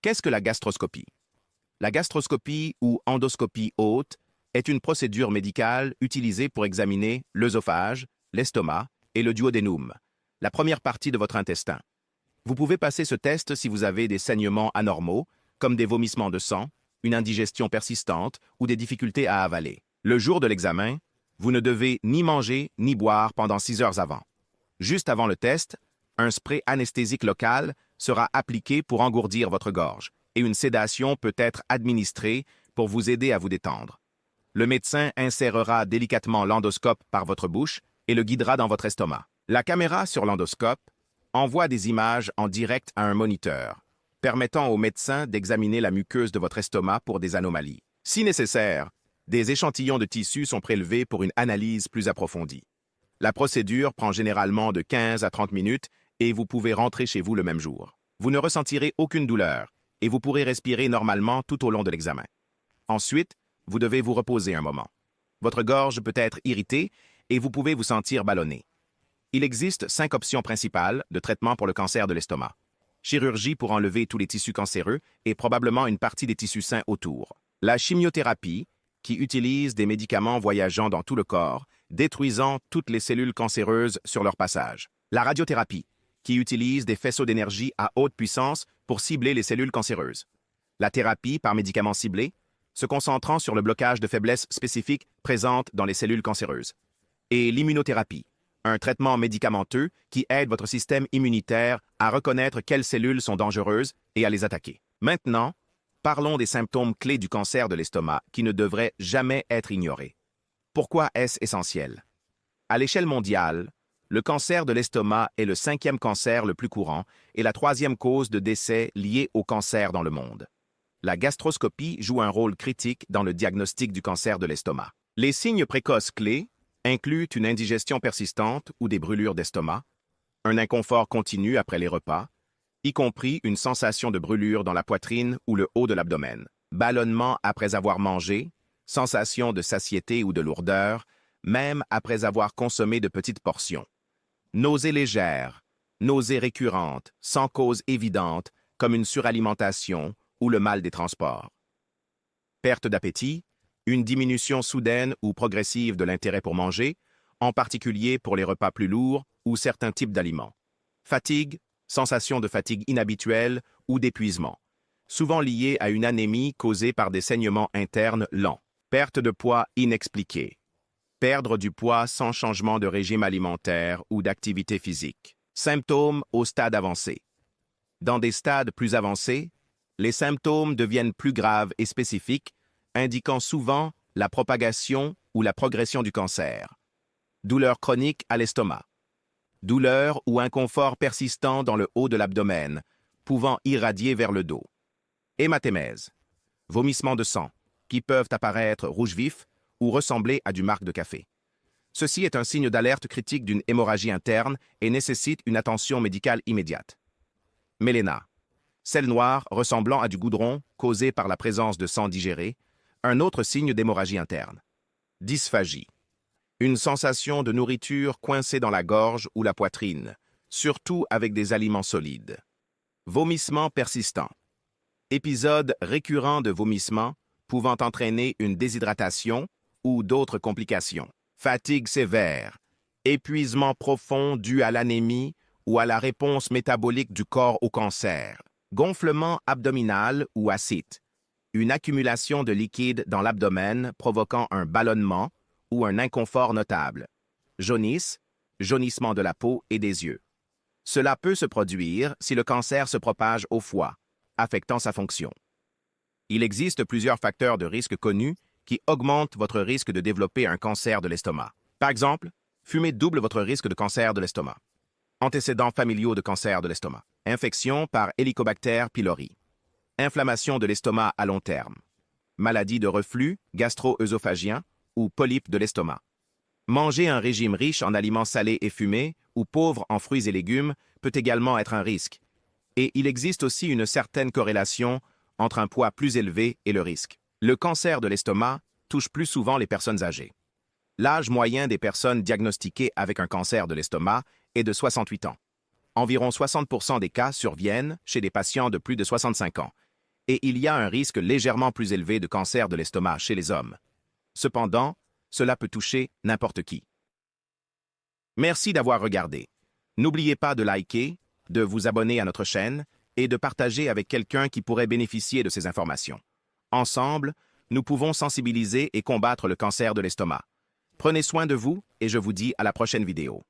Qu'est-ce que la gastroscopie? La gastroscopie ou endoscopie haute est une procédure médicale utilisée pour examiner l'œsophage, l'estomac et le duodénum, la première partie de votre intestin. Vous pouvez passer ce test si vous avez des saignements anormaux, comme des vomissements de sang, une indigestion persistante ou des difficultés à avaler. Le jour de l'examen, vous ne devez ni manger ni boire pendant 6 heures avant. Juste avant le test, un spray anesthésique local sera appliqué pour engourdir votre gorge et une sédation peut être administrée pour vous aider à vous détendre. Le médecin insérera délicatement l'endoscope par votre bouche et le guidera dans votre estomac. La caméra sur l'endoscope envoie des images en direct à un moniteur, permettant au médecin d'examiner la muqueuse de votre estomac pour des anomalies. Si nécessaire, des échantillons de tissu sont prélevés pour une analyse plus approfondie. La procédure prend généralement de 15 à 30 minutes et vous pouvez rentrer chez vous le même jour. Vous ne ressentirez aucune douleur et vous pourrez respirer normalement tout au long de l'examen. Ensuite, vous devez vous reposer un moment. Votre gorge peut être irritée et vous pouvez vous sentir ballonné. Il existe 5 options principales de traitement pour le cancer de l'estomac. Chirurgie pour enlever tous les tissus cancéreux et probablement une partie des tissus sains autour. La chimiothérapie, qui utilise des médicaments voyageant dans tout le corps, détruisant toutes les cellules cancéreuses sur leur passage. La radiothérapie, qui utilise des faisceaux d'énergie à haute puissance pour cibler les cellules cancéreuses. La thérapie par médicaments ciblés, se concentrant sur le blocage de faiblesses spécifiques présentes dans les cellules cancéreuses. Et l'immunothérapie, un traitement médicamenteux qui aide votre système immunitaire à reconnaître quelles cellules sont dangereuses et à les attaquer. Maintenant, parlons des symptômes clés du cancer de l'estomac qui ne devraient jamais être ignorés. Pourquoi est-ce essentiel? À l'échelle mondiale, le cancer de l'estomac est le 5e cancer le plus courant et la 3e cause de décès liée au cancer dans le monde. La gastroscopie joue un rôle critique dans le diagnostic du cancer de l'estomac. Les signes précoces clés incluent une indigestion persistante ou des brûlures d'estomac, un inconfort continu après les repas, y compris une sensation de brûlure dans la poitrine ou le haut de l'abdomen, ballonnement après avoir mangé, sensation de satiété ou de lourdeur, même après avoir consommé de petites portions. Nausées légères, nausées récurrentes, sans cause évidente, comme une suralimentation ou le mal des transports. Perte d'appétit, une diminution soudaine ou progressive de l'intérêt pour manger, en particulier pour les repas plus lourds ou certains types d'aliments. Fatigue, sensation de fatigue inhabituelle ou d'épuisement, souvent liée à une anémie causée par des saignements internes lents. Perte de poids inexpliquée. Perdre du poids sans changement de régime alimentaire ou d'activité physique. Symptômes au stade avancé. Dans des stades plus avancés, les symptômes deviennent plus graves et spécifiques, indiquant souvent la propagation ou la progression du cancer. Douleur chronique à l'estomac. Douleur ou inconfort persistant dans le haut de l'abdomen, pouvant irradier vers le dos. Hématémèse. Vomissements de sang, qui peuvent apparaître rouge vif ou ressembler à du marc de café. Ceci est un signe d'alerte critique d'une hémorragie interne et nécessite une attention médicale immédiate. Méléna. Sel noir ressemblant à du goudron causé par la présence de sang digéré, un autre signe d'hémorragie interne. Dysphagie. Une sensation de nourriture coincée dans la gorge ou la poitrine, surtout avec des aliments solides. Vomissement persistant. Épisode récurrent de vomissement pouvant entraîner une déshydratation ou d'autres complications. Fatigue sévère. Épuisement profond dû à l'anémie ou à la réponse métabolique du corps au cancer. Gonflement abdominal ou ascite. Une accumulation de liquide dans l'abdomen provoquant un ballonnement ou un inconfort notable. Jaunisse, jaunissement de la peau et des yeux. Cela peut se produire si le cancer se propage au foie, affectant sa fonction. Il existe plusieurs facteurs de risque connus qui augmentent votre risque de développer un cancer de l'estomac. Par exemple, fumer double votre risque de cancer de l'estomac. Antécédents familiaux de cancer de l'estomac. Infection par Helicobacter pylori. Inflammation de l'estomac à long terme. Maladie de reflux gastro-œsophagien ou polype de l'estomac. Manger un régime riche en aliments salés et fumés ou pauvre en fruits et légumes peut également être un risque. Et il existe aussi une certaine corrélation entre un poids plus élevé et le risque. Le cancer de l'estomac touche plus souvent les personnes âgées. L'âge moyen des personnes diagnostiquées avec un cancer de l'estomac est de 68 ans. Environ 60% des cas surviennent chez des patients de plus de 65 ans, et il y a un risque légèrement plus élevé de cancer de l'estomac chez les hommes. Cependant, cela peut toucher n'importe qui. Merci d'avoir regardé. N'oubliez pas de liker, de vous abonner à notre chaîne et de partager avec quelqu'un qui pourrait bénéficier de ces informations. Ensemble, nous pouvons sensibiliser et combattre le cancer de l'estomac. Prenez soin de vous et je vous dis à la prochaine vidéo.